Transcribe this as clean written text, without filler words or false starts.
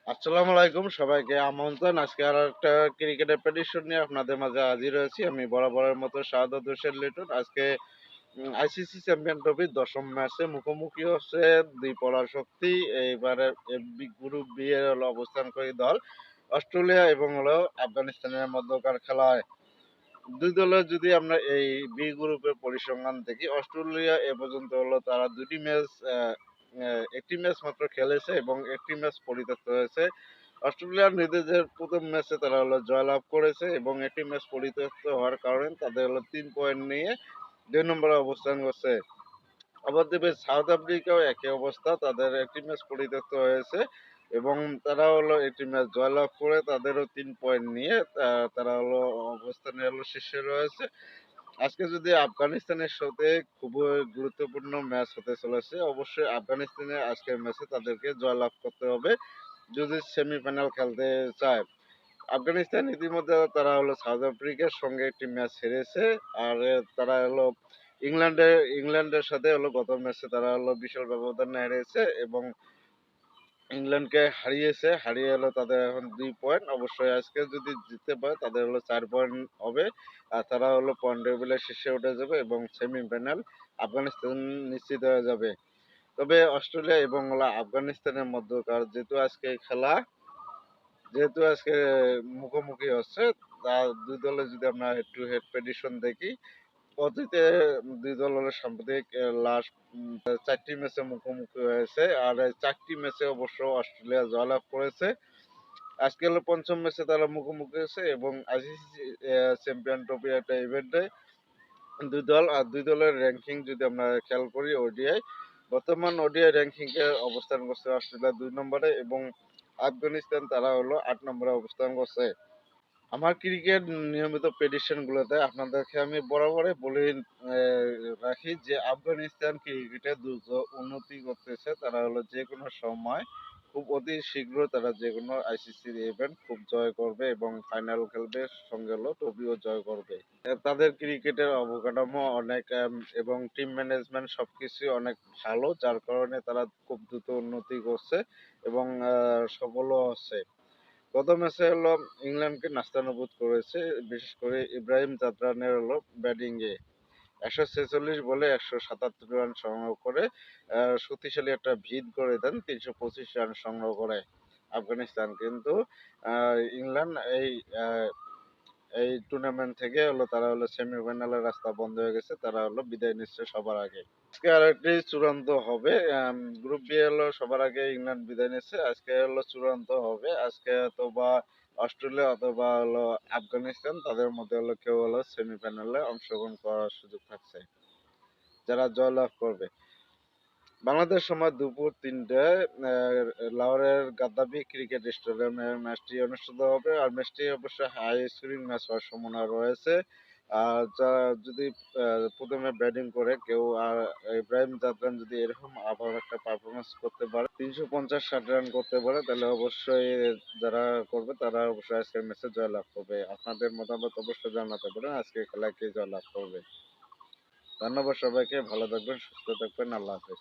আসসালামু আলাইকুম সবাইকে আমন্ত্রণ। আজকে আর একটা ক্রিকেটের প্রেডিকশন নিয়ে আপনাদের মাঝে হাজির হয়েছি। আমি বরাবরের মতো শাহাদাত হোসেন লিটন। আজকে আইসিসি চ্যাম্পিয়ন ট্রফির ১০ম ম্যাচে মুখোমুখি হচ্ছে দুই পরাশক্তি। এইবারে গ্রুপ বি এর হলো অবস্থানকারী দল অস্ট্রেলিয়া এবং হলো আফগানিস্তানের মধ্যকার খেলায় দুই দলের যদি আমরা এই বি গ্রুপের পরিসংখ্যান দেখি, অস্ট্রেলিয়া এ পর্যন্ত হলো তারা দুটি ম্যাচ একটি ম্যাচ মাত্র খেলেছে এবং একটি ম্যাচ পরিত্যক্ত হয়েছে। অস্ট্রেলিয়া নিজেদের প্রথম ম্যাচে তারা হলো জয়লাভ করেছে এবং একটি ম্যাচ পরিত্যক্ত হওয়ার কারণে তাদের হলো 3 পয়েন্ট নিয়ে 2 নম্বরে অবস্থান করছে। আবার দেখবে সাউথ আফ্রিকাও একই অবস্থা, তাদের একটি ম্যাচ পরিত্যক্ত হয়েছে এবং তারা হলো একটি ম্যাচ জয়লাভ করে তাদেরও 3 পয়েন্ট নিয়ে তারা হলো অবস্থানে হলো শীর্ষে রয়েছে। আজকে যদি আফগানিস্তানের সাথে খুবই গুরুত্বপূর্ণ ম্যাচ হতে চলেছে, অবশ্যই আফগানিস্তানের আজকের ম্যাচে তাদেরকে জয়লাভ করতে হবে যদি সেমিফাইনাল খেলতে চায়। আফগানিস্তান ইতিমধ্যে তারা হলো সাউথ আফ্রিকার সঙ্গে একটি ম্যাচ হেরেছে। আর তারা হলো ইংল্যান্ডের সাথে হলো গত ম্যাচে তারা হলো বিশাল ব্যবধানে হেরেছে এবং ইংল্যান্ডকে হারিয়ে হলো তাদের এখন 2 পয়েন্ট। অবশ্যই আজকে যদি জিততে পারে তাদের হলো 4 পয়েন্ট হবে আর তারা হলো পয়েন্ট টেবিলের শীর্ষে উঠে যাবে এবং সেমিফাইনাল আফগানিস্তান নিশ্চিত হয়ে যাবে। তবে অস্ট্রেলিয়া এবং হলো আফগানিস্তানের মধ্যকার যেহেতু আজকে মুখোমুখি হচ্ছে, তা দুই দলে যদি আমরা হেড টু হেড প্রেডিকশন দেখি, অতীতে দুই দল হলো সাম্প্রতিক লাস্ট 4টি ম্যাচে মুখোমুখি হয়েছে আর এই 4টি ম্যাচে অবশ্য অস্ট্রেলিয়া জয়লাভ করেছে। আজকে হলো পঞ্চম ম্যাচে তারা মুখোমুখি হয়েছে এবং আইসিসি চ্যাম্পিয়ন ট্রফি একটা ইভেন্টে দুই দলের র্যাঙ্কিং যদি আমরা খেয়াল করি, ওডিআই বর্তমান ওডিআই র্যাঙ্কিং এ অবস্থান করছে অস্ট্রেলিয়া 2 নম্বরে এবং আফগানিস্তান তারা হলো 8 নম্বরে অবস্থান করছে। আমার ক্রিকেট নিয়মিত প্রেডিকশন গুলোতে আপনাদেরকে আমি বরাবরই বলে রাখি যে আফগানিস্তান ক্রিকেটে দ্রুত উন্নতি করতেছে। তারা হলো যে কোনো সময় খুব অতি শীঘ্র তারা যে কোনো আইসিসির ইভেন্ট খুব জয় করবে এবং ফাইনাল খেলবে, সঙ্গে হলো ট্রফিও জয় করবে। তাদের ক্রিকেটের অবকাঠামো অনেক এবং টিম ম্যানেজমেন্ট সবকিছু অনেক ভালো, যার কারণে তারা খুব দ্রুত উন্নতি করছে এবং সফলও হচ্ছে। গত ম্যাচে হলো ইংল্যান্ডকে নাস্তানাবুদ করেছে, বিশেষ করে ইব্রাহিম জাদরানের হলো ব্যাটিং এ 146 বলে 177 রান সংগ্রহ করে শক্তিশালী একটা ভিত করে দেন। 325 রান সংগ্রহ করে আফগানিস্তান। কিন্তু ইংল্যান্ড এই টুর্নামেন্ট থেকে হলো তারা হলো সেমিফাইনালের রাস্তা বন্ধ হয়ে গেছে, তারা হলো বিদায় নিচ্ছে সবার আগে। আজকে আরেকটি চূড়ান্ত হবে। গ্রুপ বি হলো সবার আগে ইংল্যান্ড বিদায় নিচ্ছে, আজকে হলো চূড়ান্ত হবে। আজকে অথবা অস্ট্রেলিয়া অথবা হলো আফগানিস্তান, তাদের মধ্যে হলো কেউ হলো সেমিফাইনালে অংশগ্রহণ করার সুযোগ থাকছে, যারা জয়লাভ করবে। বাংলাদেশ সময় দুপুর 3টায় লাহোরের গাদ্দাফি ক্রিকেট স্টেডিয়ামে ম্যাচটি অনুষ্ঠিত হবে আর ম্যাচটি অবশ্যই হাই স্কোরিং ম্যাচ হওয়ার সম্ভাবনা রয়েছে। আর যা যদি প্রথমে ব্যাটিং করে কেউ আর ইব্রাহিম জাদরান যদি এরকম আবার একটা পারফরমেন্স করতে পারে, 350-60 রান করতে পারে, তাহলে অবশ্যই যারা করবে তারা অবশ্যই আজকের ম্যাচে জয়লাভ করবে। আপনাদের মতামত অবশ্যই জানাতে পারেন আজকে খেলায় কে জয়লাভ করবে। ধন্যবাদ সবাইকে, ভালো থাকবেন, সুস্থ থাকবেন, আল্লাহ হাফেজ।